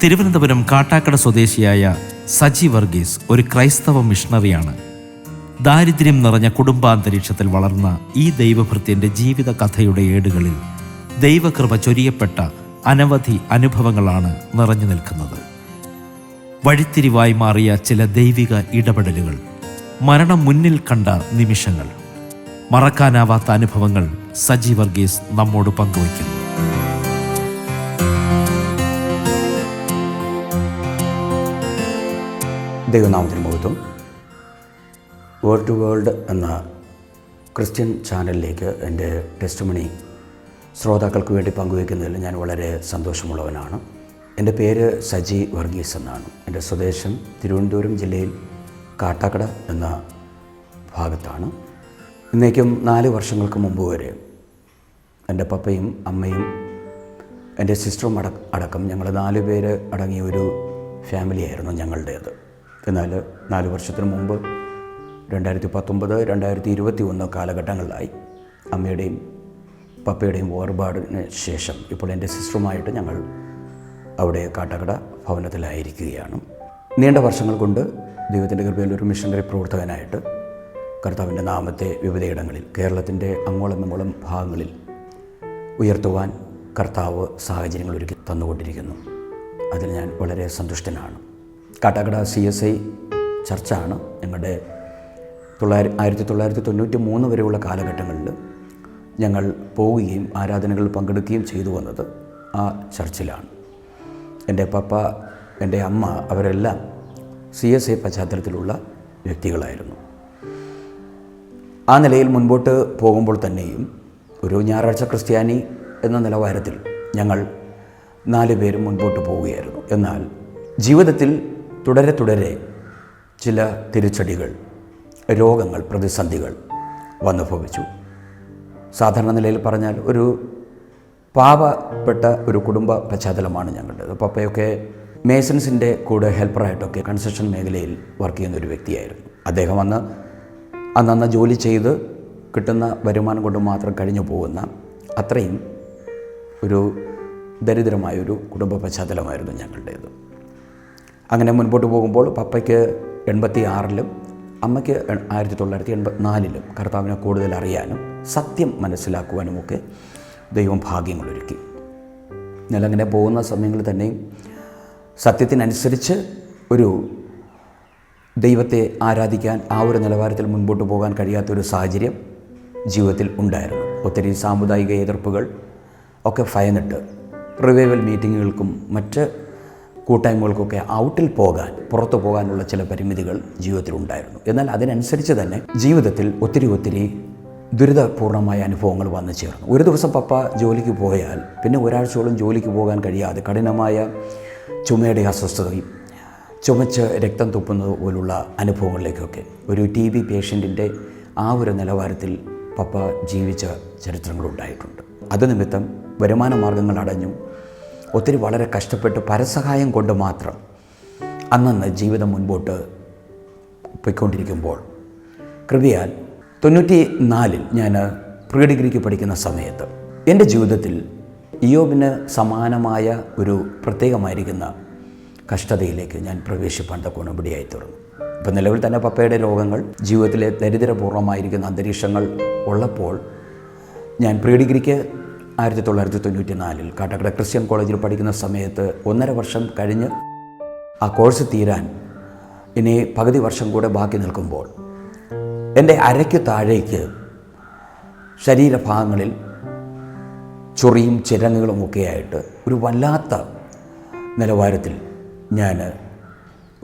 തിരുവനന്തപുരം കാട്ടാക്കട സ്വദേശിയായ സജി വർഗീസ് ഒരു ക്രൈസ്തവ മിഷണറിയാണ്. ദാരിദ്ര്യം നിറഞ്ഞ കുടുംബാന്തരീക്ഷത്തിൽ വളർന്ന ഈ ദൈവഭൃത്യൻ്റെ ജീവിത കഥയുടെ ഏടുകളിൽ ദൈവകൃപ ചൊരിയപ്പെട്ട അനവധി അനുഭവങ്ങളാണ് നിറഞ്ഞു നിൽക്കുന്നത്. വഴിത്തിരിവായി മാറിയ ചില ദൈവിക ഇടപെടലുകൾ, മരണം മുന്നിൽ കണ്ട നിമിഷങ്ങൾ, മറക്കാനാവാത്ത അനുഭവങ്ങൾ സജി വർഗീസ് നമ്മോട് പങ്കുവയ്ക്കുന്നു. ദൈവനാമത്തിന് മഹത്വം. വേൾഡ് ടു വേൾഡ് എന്ന ക്രിസ്ത്യൻ ചാനലിലേക്ക് എൻ്റെ ടെസ്റ്റിമണി ശ്രോതാക്കൾക്ക് വേണ്ടി പങ്കുവയ്ക്കുന്നതിൽ ഞാൻ വളരെ സന്തോഷമുള്ളവനാണ്. എൻ്റെ പേര് സജി വർഗീസ് എന്നാണ്. എൻ്റെ സ്വദേശം തിരുവനന്തപുരം ജില്ലയിൽ കാട്ടാക്കട എന്ന ഭാഗത്താണ്. ഇന്നേക്കും 4 വർഷങ്ങൾക്ക് മുമ്പ് വരെ എൻ്റെ പപ്പയും അമ്മയും എൻ്റെ സിസ്റ്ററും അടക്കം ഞങ്ങൾ 4 പേര് അടങ്ങിയ ഒരു ഫാമിലിയായിരുന്നു ഞങ്ങളുടേത്. എന്നാൽ 4 വർഷത്തിന് മുമ്പ് 2019, 2021 കാലഘട്ടങ്ങളിലായി അമ്മയുടെയും പപ്പയുടെയും വേർപാടിന് ശേഷം ഇപ്പോൾ എൻ്റെ സിസ്റ്ററുമായിട്ട് ഞങ്ങൾ അവിടെ കാട്ടാക്കട ഭവനത്തിലായിരിക്കുകയാണ്. നീണ്ട വർഷങ്ങൾ കൊണ്ട് ദൈവത്തിൻ്റെ കൃപയിൽ ഒരു മിഷണറി പ്രവർത്തകനായിട്ട് കർത്താവിൻ്റെ നാമത്തെ വിവിധയിടങ്ങളിൽ കേരളത്തിൻ്റെ അങ്ങോളം ഇങ്ങോളം ഭാഗങ്ങളിൽ ഉയർത്തുവാൻ കർത്താവ് സാഹചര്യങ്ങൾ ഒരുക്കി തന്നുകൊണ്ടിരിക്കുന്നു. അതിൽ ഞാൻ വളരെ സന്തുഷ്ടനാണ്. കാട്ടാക്കട CSI ചർച്ചാണ് ഞങ്ങളുടെ 1993 വരെയുള്ള കാലഘട്ടങ്ങളിൽ ഞങ്ങൾ പോവുകയും ആരാധനകളിൽ പങ്കെടുക്കുകയും ചെയ്തു വന്നത് ആ ചർച്ചിലാണ്. എൻ്റെ പപ്പ, എൻ്റെ അമ്മ അവരെല്ലാം CSI പശ്ചാത്തലത്തിലുള്ള വ്യക്തികളായിരുന്നു. ആ നിലയിൽ മുൻപോട്ട് പോകുമ്പോൾ തന്നെയും ഒരു ഞായറാഴ്ച ക്രിസ്ത്യാനി എന്ന നിലവാരത്തിൽ ഞങ്ങൾ 4 പേരും മുൻപോട്ട് പോവുകയായിരുന്നു. എന്നാൽ ജീവിതത്തിൽ തുടരെ ചില തിരിച്ചടികൾ, രോഗങ്ങൾ, പ്രതിസന്ധികൾ വന്നു ഭവിച്ചു. സാധാരണ നിലയിൽ പറഞ്ഞാൽ ഒരു പാവപ്പെട്ട ഒരു കുടുംബ പശ്ചാത്തലമാണ് ഞങ്ങളുടേത്. പപ്പയൊക്കെ മേസൺസിൻ്റെ കൂടെ ഹെൽപ്പറായിട്ടൊക്കെ കൺസ്ട്രക്ഷൻ മേഖലയിൽ വർക്ക് ചെയ്യുന്ന ഒരു വ്യക്തിയായിരുന്നു. അദ്ദേഹം അന്ന് ജോലി ചെയ്ത് കിട്ടുന്ന വരുമാനം കൊണ്ട് മാത്രം കഴിഞ്ഞു പോകുന്ന അത്രയും ഒരു ദരിദ്രമായൊരു കുടുംബ പശ്ചാത്തലമായിരുന്നു ഞങ്ങളുടേത്. അങ്ങനെ മുൻപോട്ട് പോകുമ്പോൾ പപ്പയ്ക്ക് 86-ലും അമ്മയ്ക്ക് 1984-ലും കർത്താവിനെ കൂടുതൽ അറിയാനും സത്യം മനസ്സിലാക്കുവാനുമൊക്കെ ദൈവം ഭാഗ്യങ്ങളൊരുക്കി. എന്നാൽ അങ്ങനെ പോകുന്ന സമയങ്ങളിൽ തന്നെയും സത്യത്തിനനുസരിച്ച് ഒരു ദൈവത്തെ ആരാധിക്കാൻ ആ ഒരു നിലവാരത്തിൽ മുൻപോട്ട് പോകാൻ കഴിയാത്തൊരു സാഹചര്യം ജീവിതത്തിൽ ഉണ്ടായിരുന്നു. ഒത്തിരി സാമുദായിക എതിർപ്പുകൾ ഒക്കെ ഭയന്നിട്ട് റിവൈവൽ മീറ്റിങ്ങുകൾക്കും മറ്റ് കൂട്ടായ്മകൾക്കൊക്കെ ഔട്ടിൽ പുറത്തു പോകാനുള്ള ചില പരിമിതികൾ ജീവിതത്തിലുണ്ടായിരുന്നു. എന്നാൽ അതിനനുസരിച്ച് തന്നെ ജീവിതത്തിൽ ഒത്തിരി ദുരിതപൂർണമായ അനുഭവങ്ങൾ വന്നു ചേർന്നു. ഒരു ദിവസം പപ്പ ജോലിക്ക് പോയാൽ പിന്നെ ഒരാഴ്ചയോളം ജോലിക്ക് പോകാൻ കഴിയാതെ കഠിനമായ ചുമയുടെ അസ്വസ്ഥതയും ചുമച്ച് രക്തം തുപ്പുന്നത് പോലുള്ള അനുഭവങ്ങളിലേക്കൊക്കെ ഒരു TB പേഷ്യൻറ്റിൻ്റെ ആ ഒരു നിലവാരത്തിൽ പപ്പ ജീവിച്ച ചരിത്രങ്ങളുണ്ടായിട്ടുണ്ട്. അത് നിമിത്തം വരുമാന മാർഗങ്ങൾ അടഞ്ഞു. ഒത്തിരി വളരെ കഷ്ടപ്പെട്ട് പരസഹായം കൊണ്ട് മാത്രം അന്നന്ന് ജീവിതം മുൻപോട്ട് പോയിക്കൊണ്ടിരിക്കുമ്പോൾ കൃപയാൽ 94-ൽ ഞാൻ പ്രീ ഡിഗ്രിക്ക് പഠിക്കുന്ന സമയത്ത് എൻ്റെ ജീവിതത്തിൽ ഇയ്യോബിന് സമാനമായ ഒരു പ്രത്യേകമായിരിക്കുന്ന കഷ്ടതയിലേക്ക് ഞാൻ പ്രവേശിപ്പാൻ തക്കോണം ഇവിടെയായി തീർന്നു. ഇപ്പം നിലവിൽ തന്നെ പപ്പയുടെ രോഗങ്ങൾ, ജീവിതത്തിലെ ദരിദ്രപൂർണ്ണമായിരിക്കുന്ന അന്തരീക്ഷങ്ങൾ ഉള്ളപ്പോൾ ഞാൻ പ്രീ ഡിഗ്രിക്ക് 1994-ൽ കാട്ടാക്കട ക്രിസ്ത്യൻ കോളേജിൽ പഠിക്കുന്ന സമയത്ത് 1.5 വർഷം കഴിഞ്ഞ് ആ കോഴ്സ് തീരാൻ ഇനി പകുതി വർഷം കൂടെ ബാക്കി നിൽക്കുമ്പോൾ എൻ്റെ അരയ്ക്ക് താഴേക്ക് ശരീരഭാഗങ്ങളിൽ ചൊറിയും ചിരങ്ങുകളുമൊക്കെ ആയിട്ട് ഒരു വല്ലാത്ത നിലവാരത്തിൽ ഞാൻ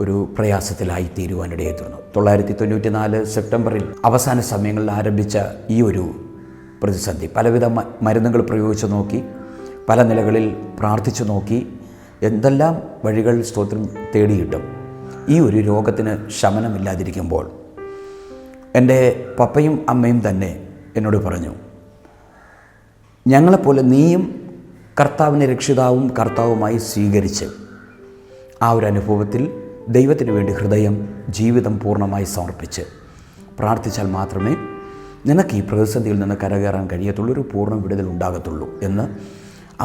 ഒരു പ്രയാസത്തിലായിത്തീരുവാനിടയായി തീർന്നു. 1994 സെപ്റ്റംബറിൽ അവസാന സമയങ്ങളിൽ ആരംഭിച്ച ഈ ഒരു പ്രതിസന്ധി പലവിധ മരുന്നുകൾ പ്രയോഗിച്ച് നോക്കി, പല നിലകളിൽ പ്രാർത്ഥിച്ചു നോക്കി, എന്തെല്ലാം വഴികൾ സ്തോത്രം തേടിയിട്ടും ഈ ഒരു രോഗത്തിന് ശമനമില്ലാതിരിക്കുമ്പോൾ എൻ്റെ പപ്പയും അമ്മയും തന്നെ എന്നോട് പറഞ്ഞു, ഞങ്ങളെപ്പോലെ നീയും കർത്താവിനെ രക്ഷിതാവും കർത്താവുമായി സ്വീകരിച്ച് ആ ഒരു അനുഭവത്തിൽ ദൈവത്തിന് വേണ്ടി ഹൃദയം, ജീവിതം പൂർണ്ണമായി സമർപ്പിച്ച് പ്രാർത്ഥിച്ചാൽ മാത്രമേ നിനക്ക് ഈ പ്രതിസന്ധിയിൽ നിന്ന് കരകയറാൻ കഴിയത്തുള്ളൂ, ഒരു പൂർണ്ണ വിടുതൽ ഉണ്ടാകത്തുള്ളൂ എന്ന്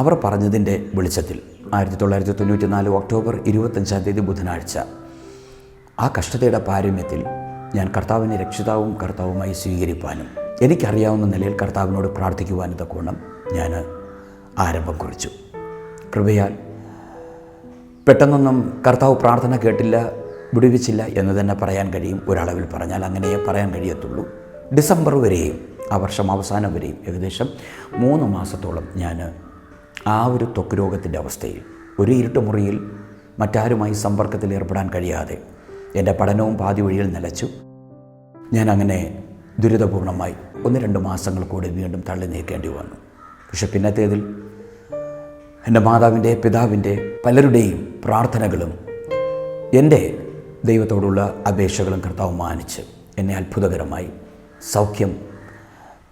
അവർ പറഞ്ഞതിൻ്റെ വെളിച്ചത്തിൽ 1994 ഒക്ടോബർ 25 ബുധനാഴ്ച ആ കഷ്ടതയുടെ പാരമ്യത്തിൽ ഞാൻ കർത്താവിനെ രക്ഷിതാവും കർത്താവുമായി സ്വീകരിപ്പാനും എനിക്കറിയാവുന്ന നിലയിൽ കർത്താവിനോട് പ്രാർത്ഥിക്കുവാനും തക്കവണ്ണം ഞാൻ ആരംഭം കുറിച്ചു. കൃപയാൽ പെട്ടെന്നൊന്നും കർത്താവ് പ്രാർത്ഥന കേട്ടില്ല, വിടുവിച്ചില്ല എന്ന് തന്നെ പറയാൻ കഴിയും. ഒരളവിൽ പറഞ്ഞാൽ അങ്ങനെയേ പറയാൻ കഴിയത്തുള്ളൂ. ഡിസംബർ വരെയും ആ വർഷം അവസാനം വരെയും ഏകദേശം 3 മാസത്തോളം ഞാൻ ആ ഒരു ത്വക്ക് രോഗത്തിൻ്റെ അവസ്ഥയിൽ ഒരു ഇരുട്ടുമുറിയിൽ മറ്റാരുമായി സമ്പർക്കത്തിൽ ഏർപ്പെടാൻ കഴിയാതെ എൻ്റെ പഠനവും പാതി വഴിയിൽ നിലച്ചു. ഞാൻ അങ്ങനെ ദുരിതപൂർണമായി 1-2 മാസങ്ങൾ കൂടി വീണ്ടും തള്ളി നീക്കേണ്ടി വന്നു. പക്ഷെ പിന്നത്തേതിൽ എൻ്റെ മാതാവിൻ്റെ പിതാവിൻ്റെ പലരുടെയും പ്രാർത്ഥനകളും എൻ്റെ ദൈവത്തോടുള്ള അപേക്ഷകളും കർത്താവ് മാനിച്ച് എന്നെ അത്ഭുതകരമായി സൗഖ്യം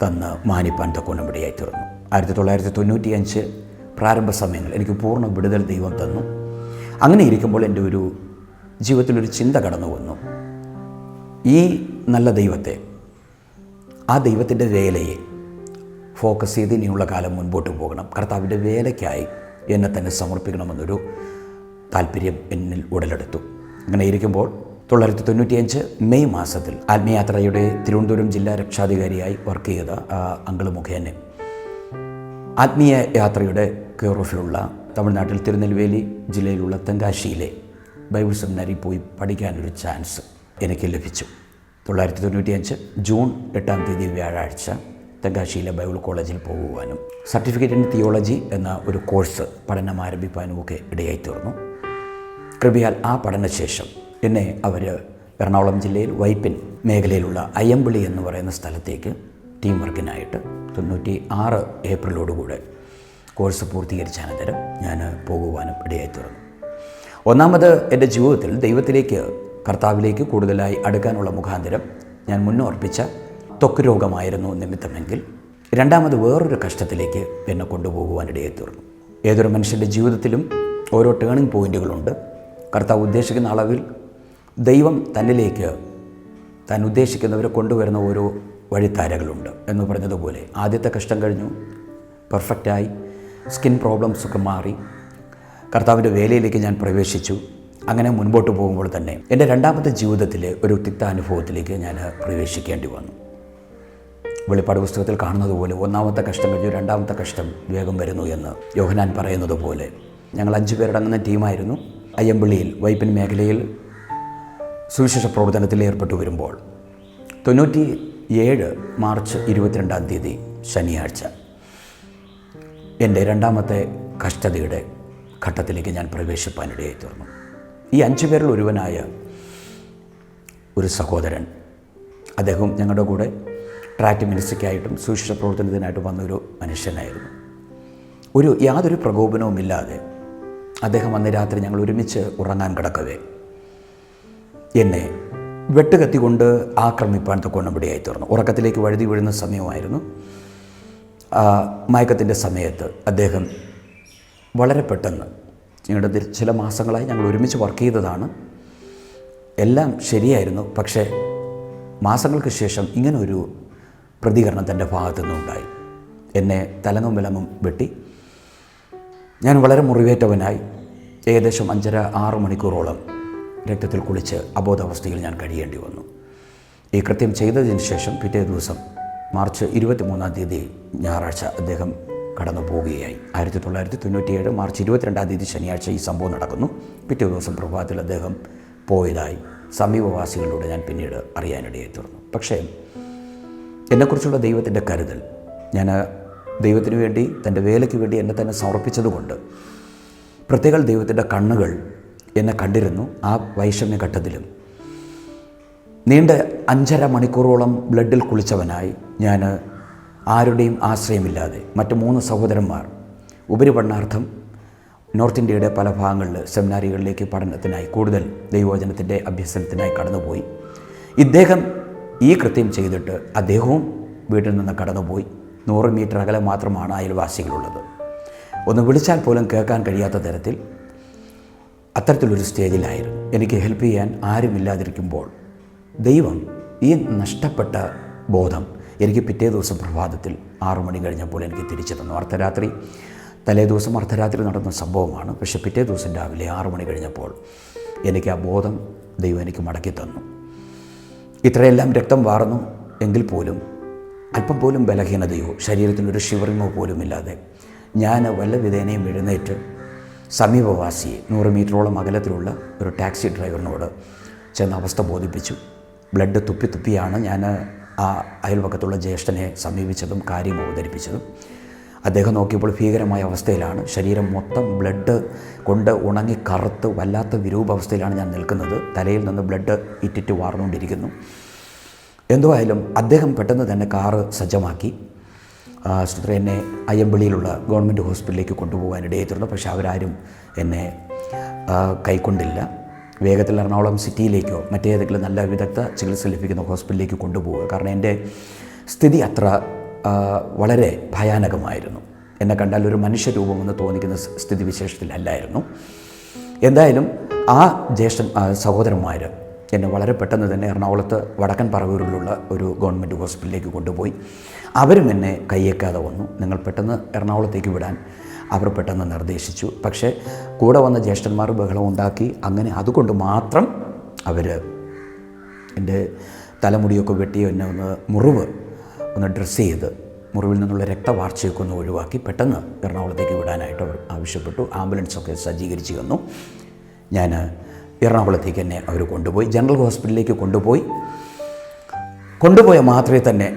തന്ന് മാനിപ്പാൻ തക്കോണം ഇടയായി തീർന്നു. 1995 പ്രാരംഭ സമയങ്ങൾ എനിക്ക് പൂർണ്ണ വിടുതൽ ദൈവം തന്നു. അങ്ങനെ ഇരിക്കുമ്പോൾ എൻ്റെ ഒരു ജീവിതത്തിലൊരു ചിന്ത കടന്നു വന്നു. ഈ നല്ല ദൈവത്തെ, ആ ദൈവത്തിൻ്റെ വേലയെ ഫോക്കസ് ചെയ്ത് ഇനിയുള്ള കാലം മുൻപോട്ട് പോകണം, കർത്താവിൻ്റെ വേലയ്ക്കായി എന്നെ തന്നെ സമർപ്പിക്കണമെന്നൊരു താല്പര്യം എന്നിൽ ഉടലെടുത്തു. അങ്ങനെ ഇരിക്കുമ്പോൾ 1995 മെയ് മാസത്തിൽ ആത്മീയാത്രയുടെ തിരുവനന്തപുരം ജില്ലാ രക്ഷാധികാരിയായി വർക്ക് ചെയ്ത അങ്കിള് മുഖേന ആത്മീയ യാത്രയുടെ കെയർ ഓഫിലുള്ള തമിഴ്നാട്ടിൽ തിരുനെൽവേലി ജില്ലയിലുള്ള തെങ്കാശിയിലെ ബൈബിൾ സെമിനാരിൽ പോയി പഠിക്കാനൊരു ചാൻസ് എനിക്ക് ലഭിച്ചു. 1995 ജൂൺ 8 വ്യാഴാഴ്ച തെങ്കാശിയിലെ ബൈബിൾ കോളേജിൽ പോകുവാനും സർട്ടിഫിക്കറ്റ് ഇൻ തിയോളജി എന്ന ഒരു കോഴ്സ് പഠനം ആരംഭിക്കാനും ഒക്കെ ഇടയായി തീർന്നു. കൃപയാൽ ആ പഠനശേഷം എന്നെ അവർ എറണാകുളം ജില്ലയിൽ വൈപ്പിൻ മേഖലയിലുള്ള അയ്യമ്പിളി എന്ന് പറയുന്ന സ്ഥലത്തേക്ക് ടീം വർക്കിനായിട്ട് 96 ഏപ്രിലോടുകൂടെ കോഴ്സ് പൂർത്തീകരിച്ച അനന്തരം ഞാൻ പോകുവാനും ഇടയായി തീർന്നു. ഒന്നാമത് എൻ്റെ ജീവിതത്തിൽ ദൈവത്തിലേക്ക്, കർത്താവിലേക്ക് കൂടുതലായി അടുക്കാനുള്ള മുഖാന്തരം ഞാൻ മുന്നോർപ്പിച്ച ത്വക്ക് രോഗമായിരുന്നു നിമിത്തമെങ്കിൽ, രണ്ടാമത് വേറൊരു കഷ്ടത്തിലേക്ക് എന്നെ കൊണ്ടുപോകുവാൻ ഇടയായി തീർന്നു. ഏതൊരു മനുഷ്യൻ്റെ ജീവിതത്തിലും ഓരോ ടേണിംഗ് പോയിൻ്റുകളുണ്ട്. കർത്താവ് ഉദ്ദേശിക്കുന്ന അളവിൽ ദൈവം തന്നിലേക്ക് താൻ ഉദ്ദേശിക്കുന്നവരെ കൊണ്ടുവരുന്ന ഓരോ വഴിത്താരകളുണ്ട് എന്ന് പറഞ്ഞതുപോലെ ആദ്യത്തെ കഷ്ടം കഴിഞ്ഞു, പെർഫെക്റ്റായി, സ്കിൻ പ്രോബ്ലംസൊക്കെ മാറി കർത്താവിൻ്റെ വേലയിലേക്ക് ഞാൻ പ്രവേശിച്ചു. അങ്ങനെ മുൻപോട്ട് പോകുമ്പോൾ തന്നെ എൻ്റെ രണ്ടാമത്തെ ജീവിതത്തിലെ ഒരു തിക്താനുഭവത്തിലേക്ക് ഞാൻ പ്രവേശിക്കേണ്ടി വന്നു. വെളിപ്പാട് പുസ്തകത്തിൽ കാണുന്നത് പോലെ ഒന്നാമത്തെ കഷ്ടം കഴിഞ്ഞു, രണ്ടാമത്തെ കഷ്ടം വേഗം വരുന്നു എന്ന് യോഹന്നാൻ പറയുന്നത് പോലെ ഞങ്ങൾ 5 പേരടങ്ങുന്ന ടീമായിരുന്നു. അയ്യമ്പിള്ളിയിൽ വൈപ്പിൻ മേഖലയിൽ സുവിശേഷ പ്രവർത്തനത്തിൽ ഏർപ്പെട്ടു വരുമ്പോൾ 97 മാർച്ച് 22 ശനിയാഴ്ച എൻ്റെ രണ്ടാമത്തെ കഷ്ടതയുടെ ഘട്ടത്തിലേക്ക് ഞാൻ പ്രവേശിപ്പാനിടയായി തീർന്നു. ഈ 5 പേരിൽ ഒരുവനായ ഒരു സഹോദരൻ, അദ്ദേഹം ഞങ്ങളുടെ കൂടെ ട്രാക്ട് മിനിസ്ട്രിക്കായിട്ടും സുവിശേഷ പ്രവർത്തനത്തിനായിട്ട് വന്നൊരു മനുഷ്യനായിരുന്നു. യാതൊരു പ്രകോപനവുമില്ലാതെ അദ്ദേഹം അന്ന് രാത്രി ഞങ്ങൾ ഒരുമിച്ച് ഉറങ്ങാൻ കിടക്കവേ എന്നെ വെട്ടുകത്തി കൊണ്ട് ആക്രമിപ്പാൻ തക്കോണം ഇടയായി തീർന്നു. ഉറക്കത്തിലേക്ക് വഴുതി വീഴുന്ന സമയമായിരുന്നു. മയക്കത്തിൻ്റെ സമയത്ത് അദ്ദേഹം വളരെ പെട്ടെന്ന്, ഞങ്ങളുടെ ചില മാസങ്ങളായി ഞങ്ങൾ ഒരുമിച്ച് വർക്ക് ചെയ്തതാണ്, എല്ലാം ശരിയായിരുന്നു. പക്ഷേ മാസങ്ങൾക്ക് ശേഷം ഇങ്ങനൊരു പ്രതികരണം തൻ്റെ ഭാഗത്തു നിന്നുണ്ടായി. എന്നെ തലങ്ങും വിലങ്ങും വെട്ടി. ഞാൻ വളരെ മുറിവേറ്റവനായി ഏകദേശം 5.5-6 മണിക്കൂറോളം രക്തത്തിൽ കുളിച്ച് അബോധാവസ്ഥയിൽ ഞാൻ കഴിയേണ്ടി വന്നു. ഈ കൃത്യം ചെയ്തതിന് ശേഷം പിറ്റേ ദിവസം മാർച്ച് 23 ഞായറാഴ്ച അദ്ദേഹം കടന്നു പോവുകയായി. 1997 മാർച്ച് 22 ശനിയാഴ്ച ഈ സംഭവം നടക്കുന്നു. പിറ്റേ ദിവസം പ്രഭാതത്തിൽ അദ്ദേഹം പോയതായി സമീപവാസികളിലൂടെ ഞാൻ പിന്നീട് അറിയാനിടയായി തീർന്നു. പക്ഷേ എന്നെക്കുറിച്ചുള്ള ദൈവത്തിൻ്റെ കരുതൽ, ഞാൻ ദൈവത്തിന് വേണ്ടി, തൻ്റെ വേലയ്ക്ക് വേണ്ടി എന്നെ തന്നെ സമർപ്പിച്ചതുകൊണ്ട് പ്രത്യേക ദൈവത്തിൻ്റെ കണ്ണുകൾ എന്നെ കണ്ടിരുന്നു. ആ വൈഷമ്യഘട്ടത്തിലും നീണ്ട 5.5 മണിക്കൂറോളം ബ്ലഡിൽ കുളിച്ചവനായി ഞാൻ ആരുടെയും ആശ്രയമില്ലാതെ മറ്റ് 3 സഹോദരന്മാർ ഉപരിപഠനാർത്ഥം നോർത്ത് ഇന്ത്യയുടെ പല ഭാഗങ്ങളിൽ സെമിനാരികളിലേക്ക് പഠനത്തിനായി, കൂടുതൽ ദൈവവചനത്തിൻ്റെ അഭ്യസനത്തിനായി കടന്നുപോയി. ഇദ്ദേഹം ഈ കൃത്യം ചെയ്തിട്ട് അദ്ദേഹവും വീട്ടിൽ നിന്ന് കടന്നുപോയി. 100 മീറ്റർ അകലെ മാത്രമാണ് അയൽവാസികളുള്ളത്. ഒന്ന് വിളിച്ചാൽ പോലും കേൾക്കാൻ കഴിയാത്ത തരത്തിൽ അത്തരത്തിലൊരു സ്റ്റേജിലായിരുന്നു. എനിക്ക് ഹെൽപ്പ് ചെയ്യാൻ ആരുമില്ലാതിരിക്കുമ്പോൾ ദൈവം ഈ നഷ്ടപ്പെട്ട ബോധം എനിക്ക് പിറ്റേ ദിവസം പ്രഭാതത്തിൽ 6 മണി കഴിഞ്ഞപ്പോൾ എനിക്ക് തിരിച്ചു തന്നു. അർദ്ധരാത്രി തലേ ദിവസം അർദ്ധരാത്രി നടന്ന സംഭവമാണ്. പക്ഷേ പിറ്റേ ദിവസം രാവിലെ 6 മണി കഴിഞ്ഞപ്പോൾ എനിക്ക് ആ ബോധം ദൈവം എനിക്ക് മടക്കി തന്നു. ഇത്രയെല്ലാം രക്തം വാർന്നു എങ്കിൽ പോലും അല്പം പോലും ബലഹീനതയോ ശരീരത്തിനൊരു ഷിവറിങ്ങോ പോലും ഇല്ലാതെ ഞാൻ വല്ല വിധേനയും എഴുന്നേറ്റ് സമീപവാസിയെ 100 മീറ്ററോളം അകലത്തിലുള്ള ഒരു ടാക്സി ഡ്രൈവറിനോട് ചെന്ന അവസ്ഥ ബോധിപ്പിച്ചു. ബ്ലഡ് തുപ്പിയാണ് ഞാൻ ആ അയൽവക്കത്തുള്ള ജ്യേഷ്ഠനെ സമീപിച്ചതും കാര്യം അവതരിപ്പിച്ചതും. അദ്ദേഹം നോക്കിയപ്പോൾ ഭീകരമായ അവസ്ഥയിലാണ്. ശരീരം മൊത്തം ബ്ലഡ് കൊണ്ട് ഉണങ്ങി കറുത്ത് വല്ലാത്ത വിരൂപാവസ്ഥയിലാണ് ഞാൻ നിൽക്കുന്നത്. തലയിൽ നിന്ന് ബ്ലഡ് ഇറ്റിറ്റ് വാർന്നുകൊണ്ടിരിക്കുന്നു. എന്തോ ആയാലും അദ്ദേഹം പെട്ടെന്ന് തന്നെ കാറ് സജ്ജമാക്കി എന്നെ അയ്യമ്പള്ളിയിലുള്ള ഗവൺമെൻറ് ഹോസ്പിറ്റലിലേക്ക് കൊണ്ടുപോകാനിടയായിത്തീർന്നു. പക്ഷേ അവരാരും എന്നെ കൈക്കൊണ്ടില്ല. വേഗത്തിൽ എറണാകുളം സിറ്റിയിലേക്കോ മറ്റേതെങ്കിലും നല്ല വിദഗ്ധ ചികിത്സ ലഭിക്കുന്ന ഹോസ്പിറ്റലിലേക്ക് കൊണ്ടുപോവുക. കാരണം എൻ്റെ സ്ഥിതി അത്ര വളരെ ഭയാനകമായിരുന്നു. എന്നെ കണ്ടാൽ ഒരു മനുഷ്യരൂപമെന്ന് തോന്നിക്കുന്ന സ്ഥിതിവിശേഷത്തിലല്ലായിരുന്നു. എന്തായാലും ആ ജ്യേഷ്ഠൻ സഹോദരന്മാർ എന്നെ വളരെ പെട്ടെന്ന് തന്നെ എറണാകുളത്ത് വടക്കൻ പറവൂരിലുള്ള ഒരു ഗവൺമെൻറ് ഹോസ്പിറ്റലിലേക്ക് കൊണ്ടുപോയി. അവരും എന്നെ കയ്യേക്കാതെ വന്നു. നിങ്ങൾ പെട്ടെന്ന് എറണാകുളത്തേക്ക് വിടാൻ അവർ പെട്ടെന്ന് നിർദ്ദേശിച്ചു. പക്ഷേ കൂടെ വന്ന ജ്യേഷ്ഠന്മാർ ബഹളം ഉണ്ടാക്കി. അങ്ങനെ അതുകൊണ്ട് മാത്രം അവർ എൻ്റെ തലമുടിയൊക്കെ വെട്ടി എന്നെ ഒന്ന് ഡ്രസ്സ് ചെയ്ത് മുറിവിൽ നിന്നുള്ള രക്തവാർച്ചയൊക്കെ ഒന്ന് ഒഴിവാക്കി പെട്ടെന്ന് എറണാകുളത്തേക്ക് വിടാനായിട്ട് അവർ ആവശ്യപ്പെട്ടു. ആംബുലൻസൊക്കെ സജ്ജീകരിച്ച് തന്നു. ഞാൻ എറണാകുളത്തേക്ക് എന്നെ അവർ കൊണ്ടുപോയി. ജനറൽ ഹോസ്പിറ്റലിലേക്ക് കൊണ്ടുപോയ മാത്രമേ തന്നെ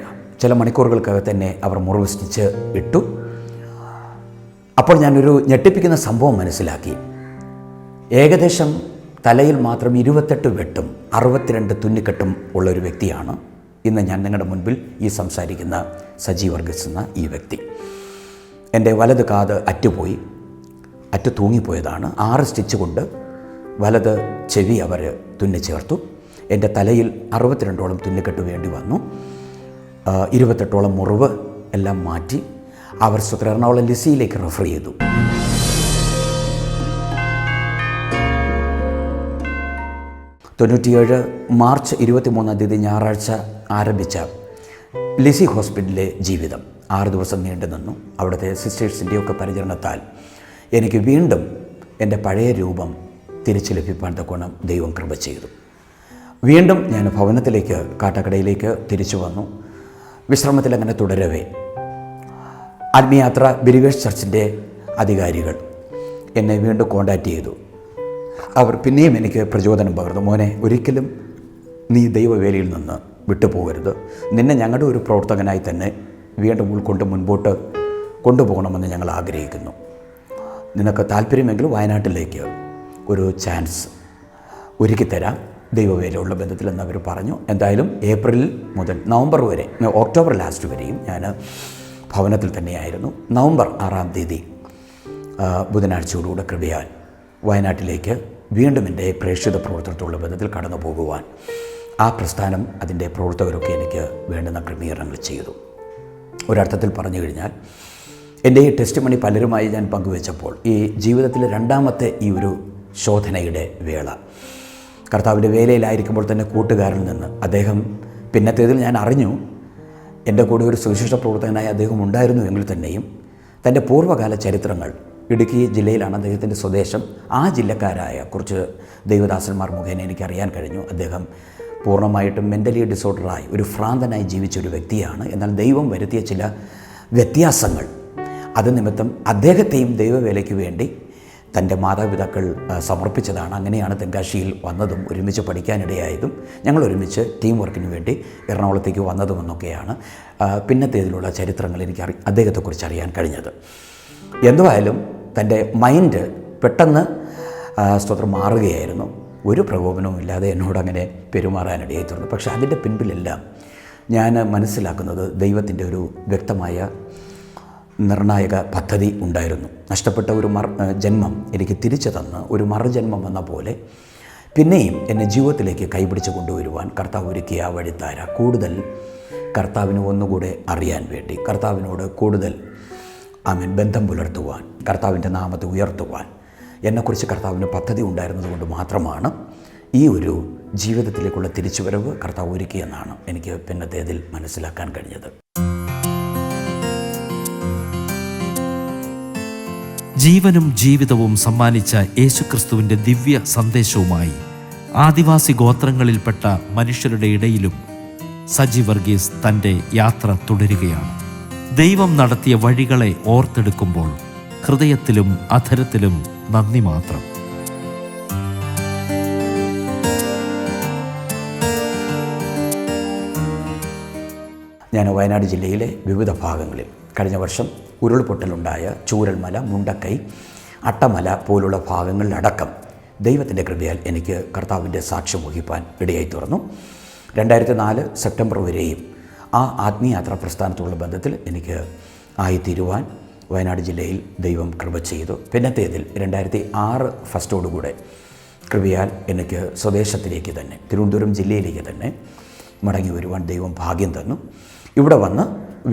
ചില മണിക്കൂറുകൾക്കകത്ത് തന്നെ അവർ മുറിവ് സ്റ്റിച്ച് ഇട്ടു. അപ്പോൾ ഞാനൊരു ഞെട്ടിപ്പിക്കുന്ന സംഭവം മനസ്സിലാക്കി. ഏകദേശം തലയിൽ മാത്രം 28 വെട്ടും 62 തുന്നിക്കെട്ടും ഉള്ളൊരു വ്യക്തിയാണ് ഇന്ന് ഞാൻ നിങ്ങളുടെ മുൻപിൽ ഈ സംസാരിക്കുന്ന സജി വർഗീസ് എന്ന ഈ വ്യക്തി. എൻ്റെ വലത് കാത് അറ്റു തൂങ്ങിപ്പോയതാണ്. 6 സ്റ്റിച്ച് കൊണ്ട് വലത് ചെവി അവർ തുന്നിച്ചേർത്തു. എൻ്റെ തലയിൽ 62ഓളം തുന്നിക്കെട്ട് വേണ്ടി വന്നു. 28ഓളം മുറിവ് എല്ലാം മാറ്റി അവർ എറണാകുളം ലിസിയിലേക്ക് റെഫർ ചെയ്തു. മാർച്ച് 23 ഞായറാഴ്ച ആരംഭിച്ച ലിസി ഹോസ്പിറ്റലിലെ ജീവിതം 6 ദിവസം നീണ്ടു നിന്നു. അവിടുത്തെ സിസ്റ്റേഴ്സിൻ്റെയൊക്കെ പരിചരണത്താൽ എനിക്ക് വീണ്ടും എൻ്റെ പഴയ രൂപം തിരിച്ചു ലഭിക്കാൻ തക്കോണം ദൈവം കൃപ ചെയ്തു. വീണ്ടും ഞാൻ ഭവനത്തിലേക്ക് കാട്ടാക്കടയിലേക്ക് തിരിച്ചു വന്നു. വിശ്രമത്തിൽ അങ്ങനെ തുടരവേ ആത്മീയാത്ര ബിലീവേഴ്സ് ചർച്ചിൻ്റെ അധികാരികൾ എന്നെ വീണ്ടും കോൺടാക്റ്റ് ചെയ്തു. അവർ പിന്നെയും എനിക്ക് പ്രചോദനം പകർന്നു. മോനെ, ഒരിക്കലും നീ ദൈവവേലയിൽ നിന്ന് വിട്ടുപോകരുത്. നിന്നെ ഞങ്ങളുടെ ഒരു പ്രവർത്തകനായി തന്നെ വീണ്ടും ഉൾക്കൊണ്ട് മുൻപോട്ട് കൊണ്ടുപോകണമെന്ന് ഞങ്ങൾ ആഗ്രഹിക്കുന്നു. നിനക്ക് താല്പര്യമെങ്കിൽ വയനാട്ടിലേക്ക് ഒരു ചാൻസ് ഒരുക്കി തരാം ദൈവവേലയുള്ള ബന്ധത്തിലെന്ന് അവർ പറഞ്ഞു. എന്തായാലും ഏപ്രിൽ മുതൽ നവംബർ വരെ, ഒക്ടോബർ ലാസ്റ്റ് വരെയും ഞാൻ ഭവനത്തിൽ തന്നെയായിരുന്നു. നവംബർ 6-ാം തീയതി ബുധനാഴ്ചയോടുകൂടെ കൃപയാൽ വയനാട്ടിലേക്ക് വീണ്ടും എൻ്റെ പ്രേക്ഷിത പ്രവർത്തനത്തോടുള്ള ബന്ധത്തിൽ കടന്നു പോകുവാൻ ആ പ്രസ്ഥാനം അതിൻ്റെ പ്രവർത്തകരൊക്കെ എനിക്ക് വേണ്ടുന്ന ക്രമീകരണങ്ങൾ ചെയ്തു. ഒരർത്ഥത്തിൽ പറഞ്ഞു കഴിഞ്ഞാൽ എൻ്റെ ഈ ടെസ്റ്റിമണി പലരുമായി ഞാൻ പങ്കുവെച്ചപ്പോൾ ഈ ജീവിതത്തിലെ 2ാമത്തെ ഈ ഒരു ശോധനയുടെ വേള കർത്താവിൻ്റെ വേലയിലായിരിക്കുമ്പോൾ തന്നെ കൂട്ടുകാരിൽ നിന്ന് അദ്ദേഹം പിന്നത്തേതിൽ ഞാൻ അറിഞ്ഞു എൻ്റെ കൂടെ ഒരു സുവിശേഷ പ്രവർത്തകനായ അദ്ദേഹം ഉണ്ടായിരുന്നു എങ്കിൽ തന്നെയും തൻ്റെ പൂർവ്വകാല ചരിത്രങ്ങൾ, ഇടുക്കി ജില്ലയിലാണ് അദ്ദേഹത്തിൻ്റെ സ്വദേശം, ആ ജില്ലക്കാരായ കുറച്ച് ദൈവദാസന്മാർ മുഖേന എനിക്കറിയാൻ കഴിഞ്ഞു. അദ്ദേഹം പൂർണ്ണമായിട്ടും മെൻ്റലി ഡിസോർഡറായി ഒരു ഭ്രാന്തനായി ജീവിച്ചൊരു വ്യക്തിയാണ്. എന്നാൽ ദൈവം വരുത്തിയ ചില വ്യത്യാസങ്ങൾ അത് നിമിത്തം അദ്ദേഹത്തെയും ദൈവവേലയ്ക്ക് വേണ്ടി തൻ്റെ മാതാപിതാക്കൾ സമർപ്പിച്ചതാണ്. അങ്ങനെയാണ് തെങ്കാശിയിൽ വന്നതും ഒരുമിച്ച് പഠിക്കാനിടയായതും ഞങ്ങൾ ഒരുമിച്ച് ടീം വർക്കിന് വേണ്ടി എറണാകുളത്തേക്ക് വന്നതുമെന്നൊക്കെയാണ് പിന്നത്തേതിലുള്ള ചരിത്രങ്ങൾ എനിക്ക് അദ്ദേഹത്തെക്കുറിച്ച് അറിയാൻ കഴിഞ്ഞത്. എന്തുവായാലും തൻ്റെ മൈൻഡ് പെട്ടെന്ന് സ്തോത്രം മാറുകയായിരുന്നു. ഒരു പ്രകോപനവും ഇല്ലാതെ എന്നോടങ്ങനെ പെരുമാറാനിടയായി തീർന്നു. പക്ഷേ അതിൻ്റെ പിൻപിലെല്ലാം ഞാൻ മനസ്സിലാക്കുന്നത് ദൈവത്തിൻ്റെ ഒരു വ്യക്തമായ നിർണായക പദ്ധതി ഉണ്ടായിരുന്നു. നഷ്ടപ്പെട്ട ഒരു ജന്മം എനിക്ക് തിരിച്ചു തന്ന് ഒരു മറുജന്മം എന്ന പോലെ പിന്നെയും എന്നെ ജീവിതത്തിലേക്ക് കൈപിടിച്ച് കൊണ്ടുവരുവാൻ കർത്താവ് ഒരുക്കിയ ആ വഴിത്താര കൂടുതൽ കർത്താവിനെ ഒന്നുകൂടെ അറിയാൻ വേണ്ടി, കർത്താവിനോട് കൂടുതൽ ബന്ധം പുലർത്തുവാൻ, കർത്താവിൻ്റെ നാമത്തെ ഉയർത്തുവാൻ എന്നെക്കുറിച്ച് കർത്താവിന് പദ്ധതി ഉണ്ടായിരുന്നതുകൊണ്ട് മാത്രമാണ് ഈ ഒരു ജീവിതത്തിലേക്കുള്ള തിരിച്ചുവരവ് കർത്താവ് ഒരുക്കിയെന്നാണ് എനിക്ക് പിന്നത്തേതിൽ മനസ്സിലാക്കാൻ കഴിഞ്ഞത്. ജീവനും ജീവിതവും സമ്മാനിച്ച യേശുക്രിസ്തുവിൻ്റെ ദിവ്യ സന്ദേശവുമായി ആദിവാസി ഗോത്രങ്ങളിൽപ്പെട്ട മനുഷ്യരുടെ ഇടയിലും സജി വർഗീസ് തൻ്റെ യാത്ര തുടരുകയാണ്. ദൈവം നടത്തിയ വഴികളെ ഓർത്തെടുക്കുമ്പോൾ ഹൃദയത്തിലും അധരത്തിലും നന്ദി മാത്രം. ഞാൻ വയനാട് ജില്ലയിലെ വിവിധ ഭാഗങ്ങളിൽ കഴിഞ്ഞ വർഷം ഉരുൾപൊട്ടലുണ്ടായ ചൂരൽമല, മുണ്ടക്കൈ, അട്ടമല പോലുള്ള ഭാഗങ്ങളിലടക്കം ദൈവത്തിൻ്റെ കൃപയാൽ എനിക്ക് കർത്താവിൻ്റെ സാക്ഷ്യം വഹിപ്പാൻ ഇടയായി തീർന്നു. 2004 സെപ്റ്റംബർ വരെയും ആ ആത്മീയാത്രാ പ്രസ്ഥാനത്തോടുള്ള ബന്ധത്തിൽ എനിക്ക് ആയിത്തീരുവാൻ വയനാട് ജില്ലയിൽ ദൈവം കൃപ ചെയ്തു. പിന്നത്തേതിൽ 2006 ഫസ്റ്റോടുകൂടെ കൃപയാൽ എനിക്ക് സ്വദേശത്തിലേക്ക് തന്നെ, തിരുവനന്തപുരം ജില്ലയിലേക്ക് തന്നെ മടങ്ങി വരുവാൻ ദൈവം ഭാഗ്യം തന്നു. ഇവിടെ വന്ന്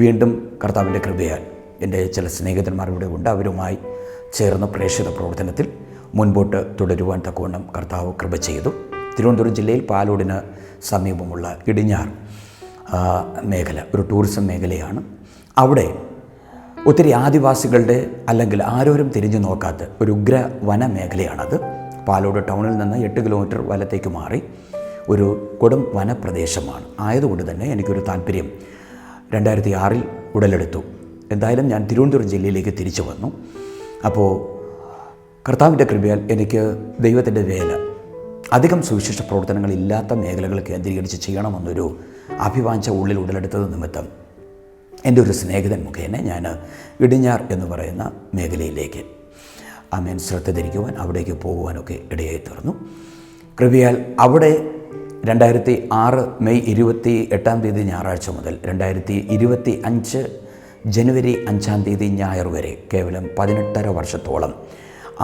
വീണ്ടും കർത്താവിൻ്റെ കൃപയാൽ എൻ്റെ ചില സ്നേഹിതന്മാർ ഇവിടെ ഉണ്ട്. അവരുമായി ചേർന്ന് പ്രേക്ഷിത പ്രവർത്തനത്തിൽ മുൻപോട്ട് തുടരുവാൻ തക്കവണ്ണം കർത്താവ് കൃപ ചെയ്തു. തിരുവനന്തപുരം ജില്ലയിൽ പാലോടിന് സമീപമുള്ള ഇടിഞ്ഞാർ മേഖല ഒരു ടൂറിസം മേഖലയാണ്. അവിടെ ഒത്തിരി ആദിവാസികളുടെ അല്ലെങ്കിൽ ആരോരും തിരിഞ്ഞു നോക്കാത്ത ഒരു ഉഗ്ര വന മേഖലയാണത്. പാലോട് ടൗണിൽ നിന്ന് 8 കിലോമീറ്റർ വലത്തേക്ക് മാറി ഒരു കൊടും വനപ്രദേശമാണ്. ആയതുകൊണ്ട് തന്നെ എനിക്കൊരു താല്പര്യം 2006 ഉടലെടുത്തു. എന്തായാലും ഞാൻ തിരുവനന്തപുരം ജില്ലയിലേക്ക് തിരിച്ചു വന്നു. അപ്പോൾ കർത്താവിൻ്റെ കൃപയാൽ എനിക്ക് ദൈവത്തിൻ്റെ വേല അധികം സുവിശേഷ പ്രവർത്തനങ്ങളില്ലാത്ത മേഖലകൾ കേന്ദ്രീകരിച്ച് ചെയ്യണമെന്നൊരു അഭിവാഞ്ച ഉള്ളിൽ ഉടലെടുത്തത് നിമിത്തം എൻ്റെ ഒരു സ്നേഹിതൻ മുഖേന ഞാൻ ഇടിഞ്ഞാർ എന്ന് പറയുന്ന മേഖലയിലേക്ക് ശ്രദ്ധ തിരിക്കുവാൻ, അവിടേക്ക് പോകുവാനൊക്കെ ഇടയായി തീർന്നു. കൃപയാൽ അവിടെ 2006 മെയ് 28 ഞായറാഴ്ച മുതൽ 2025 ജനുവരി 5 ഞായർ വരെ കേവലം 18.5 വർഷത്തോളം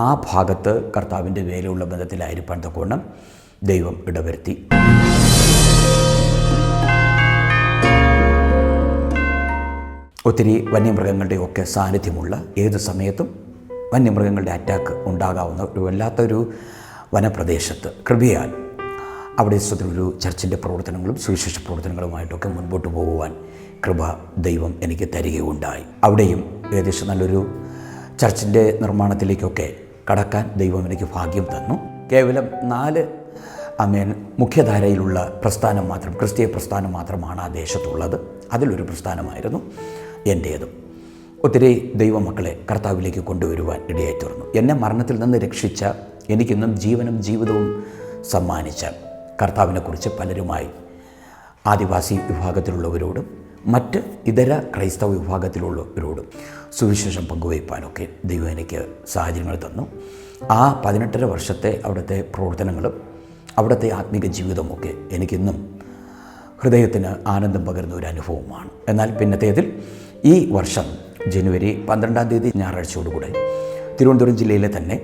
ആ ഭാഗത്ത് കർത്താവിൻ്റെ വേലയുള്ള ബന്ധത്തിലായിരിക്കാൻ തക്കവണ്ണം ദൈവം ഇടവരുത്തി. ഒത്തിരി വന്യമൃഗങ്ങളുടെയൊക്കെ സാന്നിധ്യമുള്ള, ഏത് സമയത്തും വന്യമൃഗങ്ങളുടെ അറ്റാക്ക് ഉണ്ടാകാവുന്ന ഒരു വല്ലാത്തൊരു വനപ്രദേശത്ത് കൃപയാൽ അവിടെ ഒരു ചർച്ചിൻ്റെ പ്രവർത്തനങ്ങളും സുവിശേഷ പ്രവർത്തനങ്ങളുമായിട്ടൊക്കെ മുൻപോട്ട് പോകുവാൻ കൃപ ദൈവം എനിക്ക് തരികയുണ്ടായി. അവിടെയും ഏകദേശം നല്ലൊരു ചർച്ചിൻ്റെ നിർമ്മാണത്തിലേക്കൊക്കെ കടക്കാൻ ദൈവം എനിക്ക് ഭാഗ്യം തന്നു. കേവലം 4 മുഖ്യധാരയിലുള്ള പ്രസ്ഥാനം മാത്രം, ക്രിസ്തീയ പ്രസ്ഥാനം മാത്രമാണ് ആ ദേശത്തുള്ളത്. അതിലൊരു പ്രസ്ഥാനമായിരുന്നു എൻ്റേതും. ഒത്തിരി ദൈവമക്കളെ കർത്താവിലേക്ക് കൊണ്ടുവരുവാൻ ഇടയായി തീർന്നു. എന്നെ മരണത്തിൽ നിന്ന് രക്ഷിച്ച, എനിക്കിന്നും ജീവനും ജീവിതവും സമ്മാനിച്ച കർത്താവിനെക്കുറിച്ച് പലരുമായി ആദിവാസി വിഭാഗത്തിലുള്ളവരോടും മറ്റ് ഇതര ക്രൈസ്തവ വിഭാഗത്തിലുള്ളവരോടും സുവിശേഷം പങ്കുവയ്പ്പാനൊക്കെ ദൈവം എനിക്ക് സാഹചര്യങ്ങൾ തന്നു. ആ 18.5 വർഷത്തെ അവിടുത്തെ പ്രവർത്തനങ്ങളും അവിടുത്തെ ആത്മീക ജീവിതമൊക്കെ എനിക്കിന്നും ഹൃദയത്തിന് ആനന്ദം പകരുന്ന ഒരു അനുഭവമാണ്. എന്നാൽ പിന്നത്തേതിൽ ഈ വർഷം ജനുവരി 12 ഞായറാഴ്ചയോടുകൂടെ തിരുവനന്തപുരം ജില്ലയിലെ തന്നെ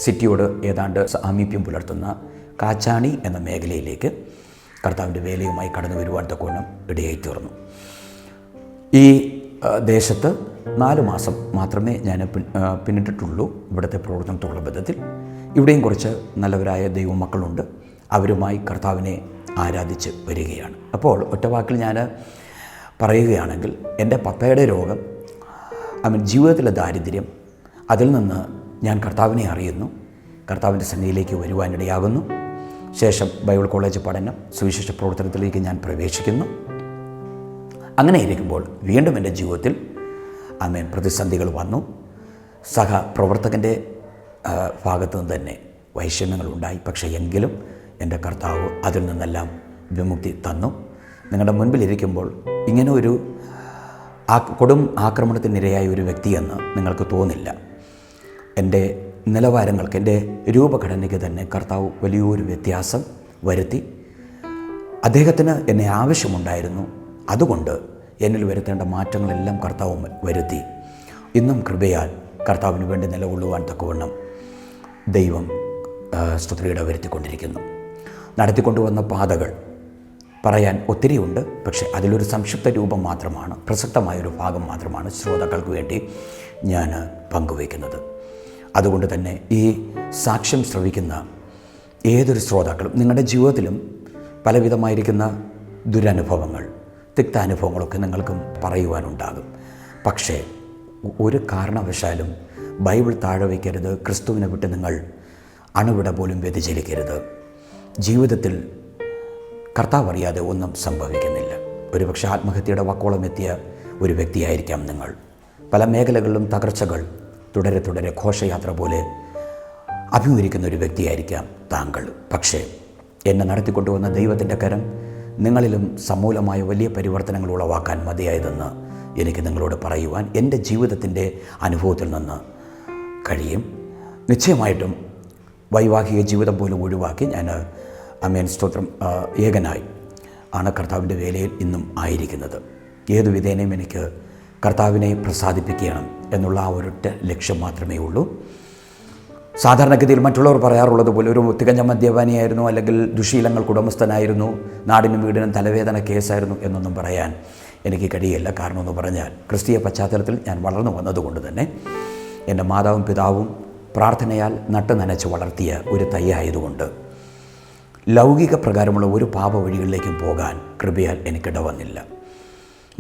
സിറ്റിയോട് ഏതാണ്ട് സാമീപ്യം പുലർത്തുന്ന കാച്ചാണി എന്ന മേഖലയിലേക്ക് കർത്താവിൻ്റെ വേലയുമായി കടന്നു വരുവാൻ തക്കവണ്ണം ഇടയായി തീർന്നു. ഈ ദേശത്ത് 4 മാസം മാത്രമേ ഞാൻ പിന്നിട്ടിട്ടുള്ളൂ ഇവിടുത്തെ പ്രവർത്തനത്തോടുള്ള ബന്ധത്തിൽ. ഇവിടെയും കുറച്ച് നല്ലവരായ ദൈവമക്കളുണ്ട്. അവരുമായി കർത്താവിനെ ആരാധിച്ച് വരികയാണ്. അപ്പോൾ ഒറ്റവാക്കിൽ ഞാൻ പറയുകയാണെങ്കിൽ എൻ്റെ പപ്പയുടെ രോഗം, ജീവിതത്തിലെ ദാരിദ്ര്യം, അതിൽ നിന്ന് ഞാൻ കർത്താവിനെ അറിയുന്നു, കർത്താവിൻ്റെ സന്നിധിയിലേക്ക് വരുവാനിടയാകുന്നു. ശേഷം ബൈബിൾ കോളേജ് പഠനം, സുവിശേഷ പ്രവർത്തനത്തിലേക്ക് ഞാൻ പ്രവേശിക്കുന്നു. അങ്ങനെ ഇരിക്കുമ്പോൾ വീണ്ടും എൻ്റെ ജീവിതത്തിൽ പ്രതിസന്ധികൾ വന്നു. സഹപ്രവർത്തകൻ്റെ ഭാഗത്തു നിന്ന് തന്നെ വൈഷമ്യങ്ങളുണ്ടായി. പക്ഷേ എങ്കിലും എൻ്റെ കർത്താവ് അതിൽ നിന്നെല്ലാം വിമുക്തി തന്നു. നിങ്ങളുടെ മുൻപിലിരിക്കുമ്പോൾ ഇങ്ങനെ ഒരു കൊടും ആക്രമണത്തിനിരയായ ഒരു വ്യക്തിയെന്ന് നിങ്ങൾക്ക് തോന്നില്ല. എൻ്റെ നിലവാരങ്ങൾക്ക്, എൻ്റെ രൂപഘടനയ്ക്ക് തന്നെ കർത്താവ് വലിയൊരു വ്യത്യാസം വരുത്തി. അദ്ദേഹത്തിന് എന്നെ ആവശ്യമുണ്ടായിരുന്നു. അതുകൊണ്ട് എന്നിൽ വരുത്തേണ്ട മാറ്റങ്ങളെല്ലാം കർത്താവ് വരുത്തി. ഇന്നും കൃപയാൽ കർത്താവിന് വേണ്ടി നിലകൊള്ളുവാൻ തക്കവണ്ണം ദൈവം സ്തുതിയുടെ വരുത്തിക്കൊണ്ടിരിക്കുന്നു. നടത്തിക്കൊണ്ടുവന്ന പാതകൾ പറയാൻ ഒത്തിരിയുണ്ട്. പക്ഷേ അതിലൊരു സംക്ഷിപ്ത രൂപം മാത്രമാണ്, പ്രസക്തമായൊരു ഭാഗം മാത്രമാണ് ശ്രോതാക്കൾക്ക് വേണ്ടി ഞാൻ പങ്കുവയ്ക്കുന്നത്. അതുകൊണ്ട് തന്നെ ഈ സാക്ഷ്യം ശ്രവിക്കുന്ന ഏതൊരു ശ്രോതാക്കളും നിങ്ങളുടെ ജീവിതത്തിലും പലവിധമായിരിക്കുന്ന ദുരനുഭവങ്ങൾ, തിക്താനുഭവങ്ങളൊക്കെ നിങ്ങൾക്കും പറയുവാനുണ്ടാകും. പക്ഷേ ഒരു കാരണവശാലും ബൈബിൾ താഴെ വയ്ക്കരുത്. ക്രിസ്തുവിനെ വിട്ട് നിങ്ങൾ അണുവിട പോലും വ്യതിചലിക്കരുത്. ജീവിതത്തിൽ കർത്താവ് അറിയാതെ ഒന്നും സംഭവിക്കുന്നില്ല. ഒരുപക്ഷെ ആത്മഹത്യയുടെ വക്കോളം എത്തിയ ഒരു വ്യക്തിയായിരിക്കാം നിങ്ങൾ. പല മേഖലകളിലും തകർച്ചകൾ തുടരെ തുടരെ ഘോഷയാത്ര പോലെ അഭിമുഖീകരിക്കുന്ന ഒരു വ്യക്തിയായിരിക്കാം താങ്കൾ. പക്ഷേ എന്നെ നടത്തിക്കൊണ്ടുവന്ന ദൈവത്തിൻ്റെ കരം നിങ്ങളിലും സമൂലമായ വലിയ പരിവർത്തനങ്ങൾ ഉളവാക്കാൻ മതിയായതെന്ന് എനിക്ക് നിങ്ങളോട് പറയുവാൻ എൻ്റെ ജീവിതത്തിൻ്റെ അനുഭവത്തിൽ നിന്ന് കഴിയും. നിശ്ചയമായിട്ടും വൈവാഹിക ജീവിതം പോലും ഒഴിവാക്കി ഞാൻ സ്തോത്രം ഏകനായി ആണ് കർത്താവിൻ്റെ വേലയിൽ ഇന്നും ആയിരിക്കുന്നത്. ഏതു വിധേനയും എനിക്ക് കർത്താവിനെ പ്രസാദിപ്പിക്കണം എന്നുള്ള ആ ഒരൊറ്റ ലക്ഷ്യം മാത്രമേ ഉള്ളൂ. സാധാരണഗതിയിൽ മറ്റുള്ളവർ പറയാറുള്ളത് പോലെ ഒരു തികഞ്ഞ മദ്യപാനിയായിരുന്നു, അല്ലെങ്കിൽ ദുശീലങ്ങൾക്ക് ഉടമസ്ഥനായിരുന്നു, നാടിനും വീടിനും തലവേദന കേസായിരുന്നു എന്നൊന്നും പറയാൻ എനിക്ക് കഴിയില്ല. കാരണം എന്ന് പറഞ്ഞാൽ ക്രിസ്തീയ പശ്ചാത്തലത്തിൽ ഞാൻ വളർന്നു വന്നതുകൊണ്ട് തന്നെ എൻ്റെ മാതാവും പിതാവും പ്രാർത്ഥനയാൽ നട്ട് നനച്ച് വളർത്തിയ ഒരു തൈയായതുകൊണ്ട് ലൗകിക പ്രകാരമുള്ള ഒരു പാപ വഴികളിലേക്കും പോകാൻ കൃപയാൽ എനിക്കിട വന്നില്ല.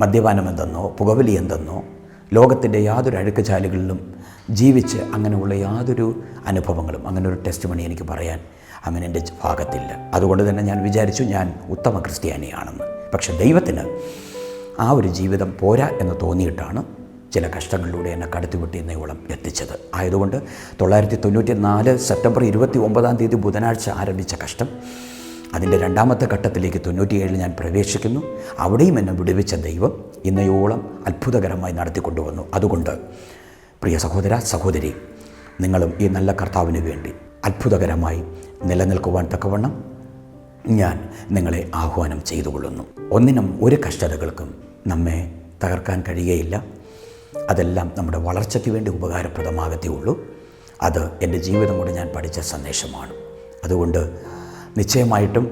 മദ്യപാനം എന്തെന്നോ പുകവലി എന്തെന്നോ ലോകത്തിൻ്റെ യാതൊരു അഴുക്കുചാലുകളിലും ജീവിച്ച് അങ്ങനെയുള്ള യാതൊരു അനുഭവങ്ങളും, അങ്ങനെ ഒരു ടെസ്റ്റ് മണി എനിക്ക് പറയാൻ അങ്ങനെ എൻ്റെ ഭാഗത്തില്ല. അതുകൊണ്ട് തന്നെ ഞാൻ വിചാരിച്ചു ഞാൻ ഉത്തമ ക്രിസ്ത്യാനിയാണെന്ന്. പക്ഷെ ദൈവത്തിന് ആ ഒരു ജീവിതം പോരാ എന്ന് തോന്നിയിട്ടാണ് ചില കഷ്ടങ്ങളിലൂടെ എന്നെ കടത്തിവിട്ട് ഇന്നയോളം എത്തിച്ചത്. ആയതുകൊണ്ട് 1994 സെപ്റ്റംബർ 29 ബുധനാഴ്ച ആരംഭിച്ച കഷ്ടം അതിൻ്റെ രണ്ടാമത്തെ ഘട്ടത്തിലേക്ക് 97 ഞാൻ പ്രവേശിക്കുന്നു. അവിടെയും എന്നെ വിടുവിച്ച ദൈവം ഇന്നയോളം അത്ഭുതകരമായി നടത്തിക്കൊണ്ടുവന്നു. അതുകൊണ്ട് പ്രിയ സഹോദര സഹോദരി, നിങ്ങളും ഈ നല്ല കർത്താവിന് വേണ്ടി അത്ഭുതകരമായി നിലനിൽക്കുവാൻ തക്കവണ്ണം ഞാൻ നിങ്ങളെ ആഹ്വാനം ചെയ്തുകൊള്ളുന്നു. ഒന്നിനും ഒരു കഷ്ടതകൾക്കും നമ്മെ തകർക്കാൻ കഴിയുകയില്ല. അതെല്ലാം നമ്മുടെ വളർച്ചയ്ക്ക് വേണ്ടി ഉപകാരപ്രദമാകത്തേ ഉള്ളൂ. അത് എൻ്റെ ജീവിതം കൊണ്ട് ഞാൻ പഠിച്ച സന്ദേശമാണ്. അതുകൊണ്ട് നിശ്ചയമായിട്ടും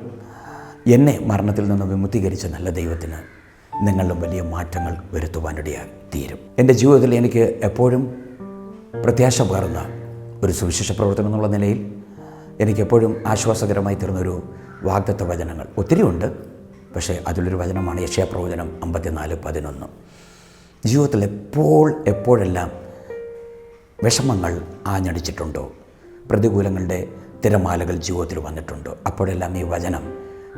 എന്നെ മരണത്തിൽ നിന്ന് വിമുക്തീകരിച്ച നല്ല ദൈവത്തിന് നിങ്ങളിലും വലിയ മാറ്റങ്ങൾ വരുത്തുവാനിടയായി തീരും. എൻ്റെ ജീവിതത്തിൽ എനിക്ക് എപ്പോഴും പ്രത്യാശ പകർന്ന ഒരു സുവിശേഷ പ്രവർത്തനം എന്നുള്ള നിലയിൽ എനിക്കെപ്പോഴും ആശ്വാസകരമായി തീർന്നൊരു വാഗ്ദത്ത വചനങ്ങൾ ഒത്തിരിയുണ്ട്. പക്ഷേ അതിലൊരു വചനമാണ് യെശയ്യാപ്രവചനം 54:11. ജീവിതത്തിൽ എപ്പോഴെല്ലാം വിഷമങ്ങൾ ആഞ്ഞടിച്ചിട്ടുണ്ടോ, പ്രതികൂലങ്ങളുടെ തിരമാലകൾ ജീവിതത്തിൽ വന്നിട്ടുണ്ടോ, അപ്പോഴെല്ലാം ഈ വചനം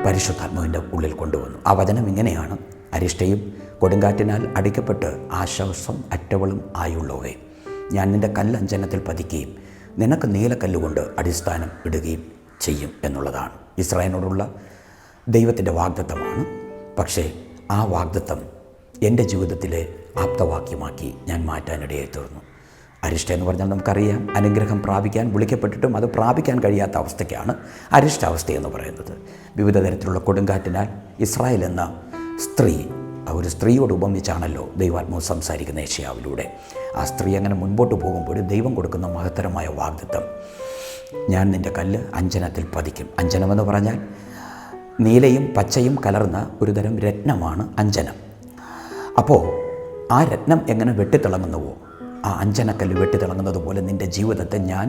പരിശുദ്ധാത്മാവിൻ്റെ ഉള്ളിൽ കൊണ്ടുവന്നു. ആ വചനം ഇങ്ങനെയാണ്: അരിഷ്ടയും കൊടുങ്കാറ്റിനാൽ അടിക്കപ്പെട്ട് ആശ്വാസം അറ്റവളും ആയുള്ളവേ, ഞാൻ നിൻ്റെ കല്ലഞ്ചനത്തിൽ പതിക്കുകയും നിനക്ക് നീലക്കല്ലുകൊണ്ട് അടിസ്ഥാനം ഇടുകയും ചെയ്യും എന്നുള്ളതാണ്. ഇസ്രായേലിനോടുള്ള ദൈവത്തിൻ്റെ വാഗ്ദത്തമാണ്. പക്ഷേ ആ വാഗ്ദത്തം എൻ്റെ ജീവിതത്തിലെ ആപ്തവാക്യമാക്കി ഞാൻ മാറ്റാനിടയായി തീർന്നു. അരിഷ്ട എന്ന് പറഞ്ഞാൽ നമുക്കറിയാം, അനുഗ്രഹം പ്രാപിക്കാൻ വിളിക്കപ്പെട്ടിട്ടും അത് പ്രാപിക്കാൻ കഴിയാത്ത അവസ്ഥയ്ക്കാണ് അരിഷ്ടാവസ്ഥ എന്ന് പറയുന്നത്. വിവിധ തരത്തിലുള്ള കൊടുങ്കാറ്റിനാൽ ഇസ്രായേൽ എന്ന സ്ത്രീ, ഒരു സ്ത്രീയോട് ഉപമിച്ചാണല്ലോ ദൈവാത്മാവ് സംസാരിക്കുന്ന യെശയ്യാവിലൂടെ. ആ സ്ത്രീ അങ്ങനെ മുൻപോട്ട് പോകുമ്പോൾ ദൈവം കൊടുക്കുന്ന മഹത്തരമായ വാഗ്ദത്തം, ഞാൻ നിൻ്റെ കല്ല് അഞ്ജനത്തിൽ പതിക്കും. അഞ്ജനമെന്ന് പറഞ്ഞാൽ നീലയും പച്ചയും കലർന്ന ഒരു തരം രത്നമാണ് അഞ്ജനം. അപ്പോൾ ആ രത്നം എങ്ങനെ വെട്ടിത്തിളങ്ങുന്നുവോ, ആ അഞ്ജനക്കല്ല് വെട്ടിത്തിളങ്ങുന്നത് പോലെ നിൻ്റെ ജീവിതത്തെ ഞാൻ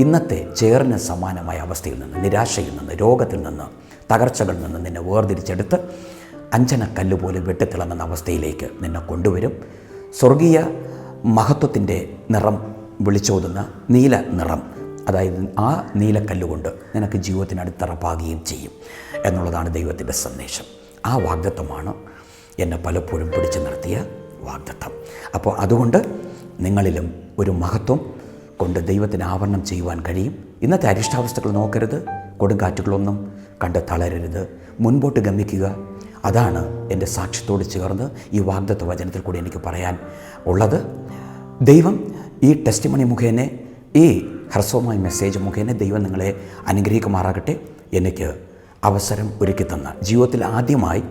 ഇന്നത്തെ ചേറിന് സമാനമായ അവസ്ഥയിൽ നിന്ന്, നിരാശയിൽ നിന്ന്, രോഗത്തിൽ നിന്ന്, തകർച്ചകളിൽ നിന്ന് നിന്നെ വേർതിരിച്ചെടുത്ത് അഞ്ജനക്കല്ല് പോലെ വെട്ടിത്തിളങ്ങുന്ന അവസ്ഥയിലേക്ക് നിന്നെ കൊണ്ടുവരും. സ്വർഗീയ മഹത്വത്തിൻ്റെ നിറം വിളിച്ചോതുന്ന നീല നിറം, അതായത് ആ നീലക്കല്ലുകൊണ്ട് നിനക്ക് ജീവിതത്തിന് അടിത്തറപ്പാകുകയും ചെയ്യും എന്നുള്ളതാണ് ദൈവത്തിൻ്റെ സന്ദേശം. ആ വാഗ്ദത്തമാണ് എന്നെ പലപ്പോഴും പിടിച്ചു നിർത്തിയ വാഗ്ദത്തം. അപ്പോൾ അതുകൊണ്ട് നിങ്ങളിലും ഒരു മഹത്വം കൊണ്ട് ദൈവത്തിന് ആവരണം ചെയ്യുവാൻ കഴിയും. ഇന്നത്തെ അരിഷ്ടാവസ്ഥകൾ നോക്കരുത്, കൊടുങ്കാറ്റുകളൊന്നും കണ്ട് തളരരുത്, മുൻപോട്ട് ഗമിക്കുക. അതാണ് എൻ്റെ സാക്ഷ്യത്തോട് ചേർന്ന് ഈ വാഗ്ദത്ത വചനത്തിൽ കൂടി എനിക്ക് പറയാൻ ഉള്ളത്. ദൈവം ഈ ടെസ്റ്റിമണി മുഖേന, ഈ ഹ്രസ്വമായ മെസ്സേജ് മുഖേന ദൈവം നിങ്ങളെ അനുഗ്രഹിക്കുമാറാകട്ടെ. എനിക്ക് അവസരം ഒരുക്കി തന്ന, ജീവിതത്തിൽ ആദ്യമായി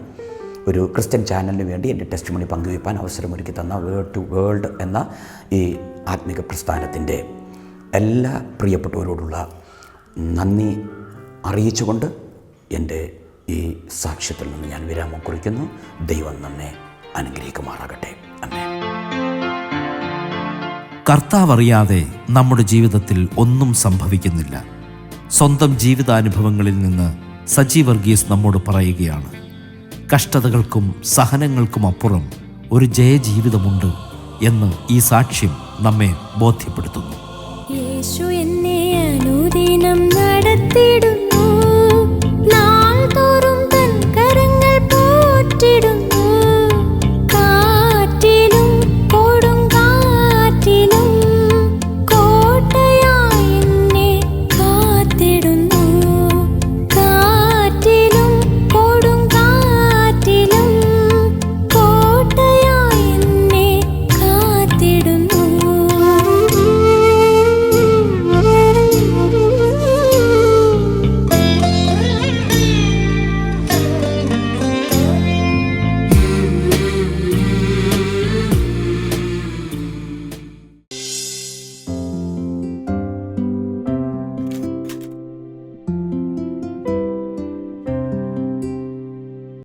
ഒരു ക്രിസ്ത്യൻ ചാനലിന് വേണ്ടി എൻ്റെ ടെസ്റ്റിമണി പങ്കുവയ്പ്പാൻ അവസരം ഒരുക്കി തന്ന വേർഡ് ടു വേൾഡ് എന്ന ഈ ആത്മിക പ്രസ്ഥാനത്തിൻ്റെ എല്ലാ പ്രിയപ്പെട്ടവരോടുള്ള നന്ദി അറിയിച്ചുകൊണ്ട് എൻ്റെ ഈ സാക്ഷ്യത്തിൽ നിന്ന് ഞാൻ വിരാമം കുറിക്കുന്നു. ദൈവം നമ്മെ അനുഗ്രഹിക്കുമാറാകട്ടെ. ആമേൻ. കർത്താവ് അറിയാതെ നമ്മുടെ ജീവിതത്തിൽ ഒന്നും സംഭവിക്കുന്നില്ല. സ്വന്തം ജീവിതാനുഭവങ്ങളിൽ നിന്ന് സജി വർഗീസ് നമ്മോട് പറയുകയാണ്, കഷ്ടതകൾക്കും സഹനങ്ങൾക്കും അപ്പുറം ഒരു ജയജീവിതമുണ്ട് എന്ന് ഈ സാക്ഷ്യം നമ്മെ ബോധ്യപ്പെടുത്തുന്നു. യേശു എന്നെ അനുദിനം